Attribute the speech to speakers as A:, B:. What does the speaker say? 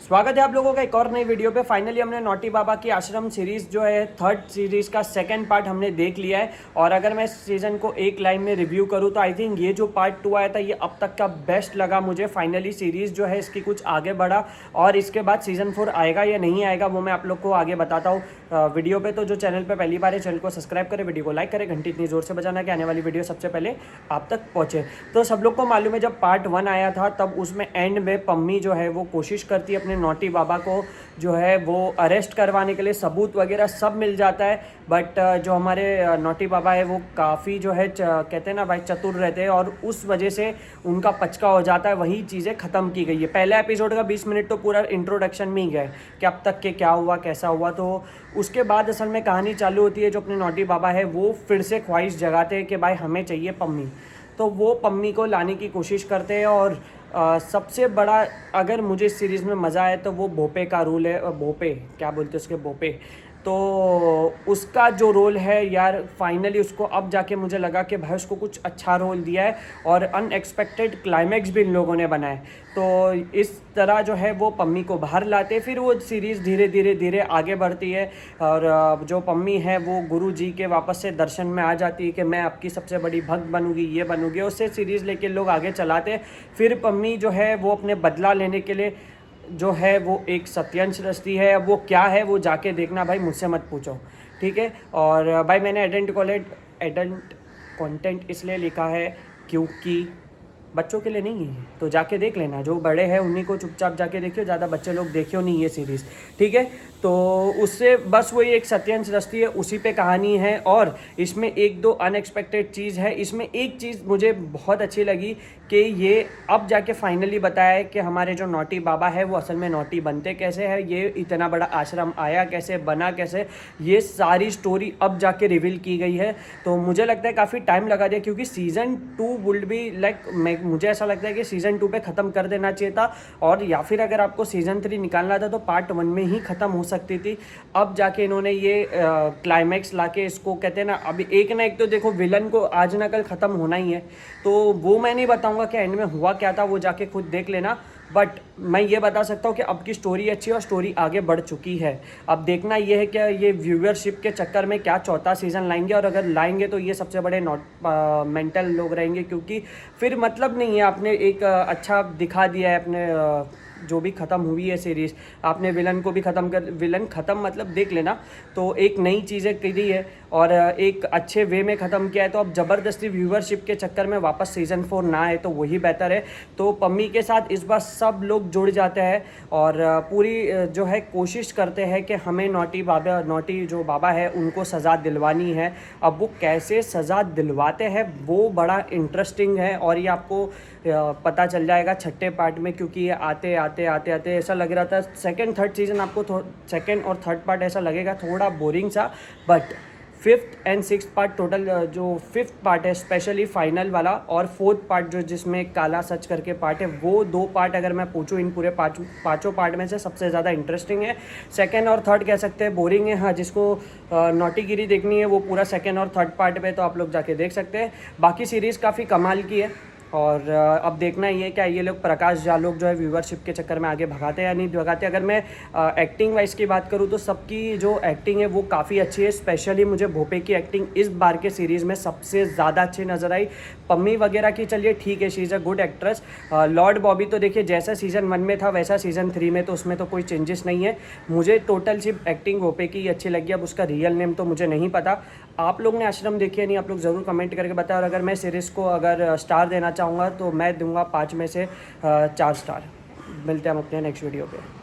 A: स्वागत है आप लोगों का एक और नई वीडियो पे। फाइनली हमने नॉटी बाबा की आश्रम सीरीज़ जो है थर्ड सीरीज़ का सेकंड पार्ट हमने देख लिया है। और अगर मैं सीज़न को एक लाइन में रिव्यू करूँ तो आई थिंक ये जो पार्ट 2 आया था ये अब तक का बेस्ट लगा मुझे। फाइनली सीरीज़ जो है इसकी कुछ आगे बढ़ा और इसके बाद सीज़न 4 आएगा या नहीं आएगा वो मैं आप लोग को आगे बताता हूँ वीडियो पे। तो जो चैनल पे पहली बार है चैनल को सब्सक्राइब करें, वीडियो को लाइक करें, घंटी इतनी ज़ोर से बजाना कि आने वाली वीडियो सबसे पहले आप तक पहुँचे। तो सब लोग को मालूम है जब पार्ट 1 आया था तब उसमें एंड में पम्मी जो है वो कोशिश करती है अपने नॉटी बाबा को जो है वो अरेस्ट करवाने के लिए, सबूत वगैरह सब मिल जाता है। बट जो हमारे नॉटी बाबा है वो काफ़ी जो है कहते हैं ना भाई चतुर रहते हैं और उस वजह से उनका पचका हो जाता है। वही चीज़ें ख़त्म की गई है। पहला एपिसोड का 20 मिनट तो पूरा इंट्रोडक्शन में ही गए कि अब तक के क्या हुआ कैसा हुआ। तो उसके बाद असल में कहानी चालू होती है। जो अपने नॉटी बाबा है वो फिर से ख्वाहिश जगाते हैं कि भाई हमें चाहिए पम्मी। तो वो पम्मी को लाने की कोशिश करते हैं और सबसे बड़ा अगर मुझे इस सीरीज़ में मज़ा आया तो वो भोपे का रोल है। भोपे क्या बोलते हैं उसके, भोपे। तो उसका जो रोल है यार फाइनली उसको अब जाके मुझे लगा कि भाई उसको कुछ अच्छा रोल दिया है और अनएक्सपेक्टेड क्लाइमैक्स भी इन लोगों ने बनाए। तो इस तरह जो है वो पम्मी को बाहर लाते, फिर वो सीरीज़ धीरे धीरे धीरे आगे बढ़ती है। और जो पम्मी है वो गुरु जी के वापस से दर्शन में आ जाती है कि मैं आपकी सबसे बड़ी भक्त बनूंगी, ये बनूंगी। उससे सीरीज़ लेके लोग आगे चलाते। फिर पम्मी जो है वो अपने बदला लेने के लिए जो है वो एक सत्यांश रचती है। अब वो क्या है वो जाके देखना भाई, मुझसे मत पूछो, ठीक है। और भाई मैंने एडल्ट कंटेंट इसलिए लिखा है क्योंकि बच्चों के लिए नहीं है, तो जाके देख लेना। जो बड़े हैं उन्हीं को चुपचाप जाके देखियो, ज़्यादा बच्चे लोग देखियो नहीं ये सीरीज़, ठीक है। तो उससे बस वही एक सत्यांश रचती है, उसी पे कहानी है। और इसमें एक दो अनएक्सपेक्टेड चीज़ है। इसमें एक चीज़ मुझे बहुत अच्छी लगी कि ये अब जाके फाइनली बताया है कि हमारे जो नॉटी बाबा है वो असल में नॉटी बनते कैसे हैं, ये इतना बड़ा आश्रम आया कैसे, बना कैसे, ये सारी स्टोरी अब जाके रिवील की गई है। तो मुझे लगता है काफ़ी टाइम लगा दिया क्योंकि सीज़न 2 वुड बी लाइक मुझे ऐसा लगता है कि सीज़न 2 पे ख़त्म कर देना चाहिए था। और या फिर अगर आपको सीज़न 3 निकालना था तो पार्ट 1 में ही ख़त्म हो सकती थी। अब जाके इन्होंने ये क्लाइमैक्स लाके इसको कहते हैं ना, अभी एक ना एक तो देखो विलन को आज ना कल ख़त्म होना ही है। तो वो मैं नहीं बताऊंगा कि एंड में हुआ क्या था, वो जाके खुद देख लेना। बट मैं ये बता सकता हूँ कि अब की स्टोरी अच्छी है और स्टोरी आगे बढ़ चुकी है। अब देखना ये है कि ये व्यूअरशिप के चक्कर में क्या चौथा सीज़न लाएंगे, और अगर लाएंगे तो ये सबसे बड़े मेंटल लोग रहेंगे क्योंकि फिर मतलब नहीं है। आपने एक अच्छा दिखा दिया है अपने जो भी ख़त्म हुई है सीरीज़, आपने विलन को भी ख़त्म कर, विलन ख़त्म मतलब देख लेना। तो एक नई चीज़ें करी है और एक अच्छे वे में ख़त्म किया है। तो अब ज़बरदस्ती व्यूअरशिप के चक्कर में वापस सीज़न 4 ना आए तो वही बेहतर है। तो पम्मी के साथ इस बार सब लोग जुड़ जाते हैं और पूरी जो है कोशिश करते हैं कि हमें नॉटी जो बाबा है उनको सज़ा दिलवानी है। अब वो कैसे सज़ा दिलवाते हैं वो बड़ा इंटरेस्टिंग है और ये आपको पता चल जाएगा छठे पार्ट में, क्योंकि ये आते आते ऐसा लग रहा था सेकंड थर्ड सीज़न आपको सेकंड और थर्ड पार्ट ऐसा लगेगा थोड़ा बोरिंग सा। But 5th and 6th part total, जो 5th पार्ट है स्पेशली फाइनल वाला और 4th पार्ट जो जिसमें काला सच करके पार्ट है, वो 2 पार्ट अगर मैं पूछूं इन पूरे पाँचों पार्ट में से सबसे ज़्यादा इंटरेस्टिंग है। सेकंड और थर्ड कह सकते हैं बोरिंग है। हाँ, जिसको नॉटीगिरी देखनी है वो पूरा सेकंड और थर्ड पार्ट पे तो आप लोग जाके देख सकते हैं। बाकी सीरीज़ काफ़ी कमाल की है और अब देखना ये क्या ये लोग प्रकाश झा लोग जो है व्यूअरशिप के चक्कर में आगे भगाते हैं या नहीं भगाते। अगर मैं एक्टिंग वाइज की बात करूँ तो सबकी जो एक्टिंग है वो काफ़ी अच्छी है। स्पेशली मुझे भोपे की एक्टिंग इस बार के सीरीज़ में सबसे ज़्यादा अच्छी नज़र आई। पम्मी वगैरह की चलिए ठीक है, she is a good actress. Lord Bobby तो देखिए जैसा सीज़न 1 में था वैसा सीज़न 3 में, तो उसमें तो कोई चेंजेस नहीं है। मुझे टोटल सिर्फ एक्टिंग भोपे की अच्छी लगी। अब उसका रियल नेम तो मुझे नहीं पता। आप लोग ने आश्रम देखी है नहीं, आप लोग ज़रूर कमेंट करके बताएं। और अगर मैं सीरीज़ को अगर स्टार देना चाहूँगा तो मैं दूंगा 5 में से 4 स्टार। मिलते हैं हम अपने नेक्स्ट वीडियो पे।